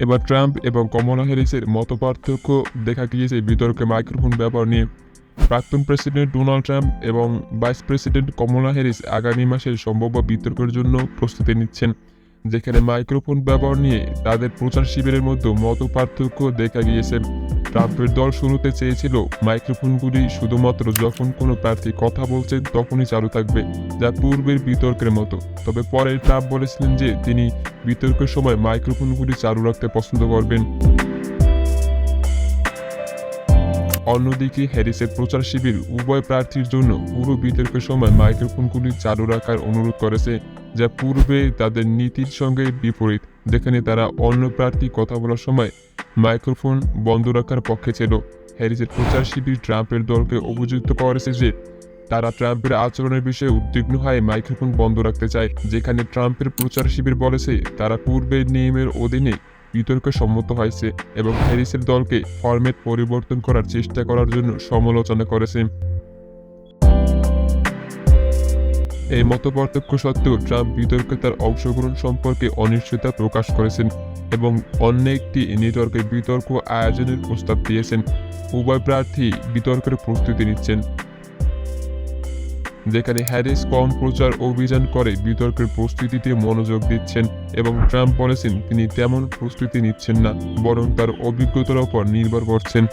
এবার ট্রাম্প এবং কমলা হ্যারিসের মতপার্থক্য দেখা গিয়েছে বিতর্কে মাইক্রোফোন ব্যবহার নিয়ে। প্রাক্তন প্রেসিডেন্ট ডোনাল্ড ট্রাম্প এবং ভাইস প্রেসিডেন্ট কমলা হ্যারিস আগামী মাসের সম্ভাব্য বিতর্কের জন্য প্রস্তুতি নিচ্ছেন, যেখানে মাইক্রোফোন ব্যবহার নিয়ে তাদের প্রচার শিবিরের মধ্যে মতপার্থক্য দেখা গিয়েছে। ট্রাম্পের দল শুরুতে চেয়েছিল মাইক্রোফোনগুলি শুধুমাত্র যখন কোনো প্রার্থী কথা বলছেন তখনই চালু থাকবে, যা পূর্বের বিতর্কের মতো। তবে পরে ট্রাম্প বলেছিলেন যে তিনি বিতর্কের সময় মাইক্রোফোনগুলি চালু রাখতে পছন্দ করবেন। অন্যদিকে হ্যারিসের প্রচার শিবির উভয় প্রার্থীর জন্য পুরো বিতর্কের সময় মাইক্রোফোনগুলি চালু রাখার অনুরোধ করেছে, যা পূর্বে তাদের নীতির সঙ্গে বিপরীত, যেখানে তারা অন্য প্রার্থী কথা বলার সময় মাইক্রোফোন বন্ধ রাখার পক্ষে ছিল। হ্যারিসের প্রচার শিবির ট্রাম্পের দলকে অভিযুক্ত করেছে যে তারা ট্রাম্পের আচরণের বিষয়ে উদ্বিগ্ন হয়ে মাইক্রোফোন বন্ধ রাখতে চায়, যেখানে ট্রাম্পের প্রচার শিবির বলেছে তারা পূর্বের নিয়মের অধীনে বিতর্কে সম্মত হয়েছে এবং হ্যারিসের দলকে ফরম্যাট পরিবর্তন করার চেষ্টা করার জন্য সমালোচনা করেছে। এই মতপার্থক্য সত্ত্বেও ট্রাম্প বিতর্কে তার অংশগ্রহণ সম্পর্কে অনিশ্চয়তা প্রকাশ করেছেন এবং অন্য একটি নেটওয়ার্কে বিতর্ক আয়োজনের প্রস্তাব দিয়েছেন। উভয় প্রার্থী বিতর্কের প্রস্তুতি নিচ্ছেন, যেখানে হ্যারিস কম প্রচার অভিযান করে বিতর্কের প্রস্তুতিতে মনোযোগ দিচ্ছেন এবং ট্রাম্প বলেছেন তিনি তেমন প্রস্তুতি নিচ্ছেন না, বরং তার অভিজ্ঞতার উপর নির্ভর করছেন।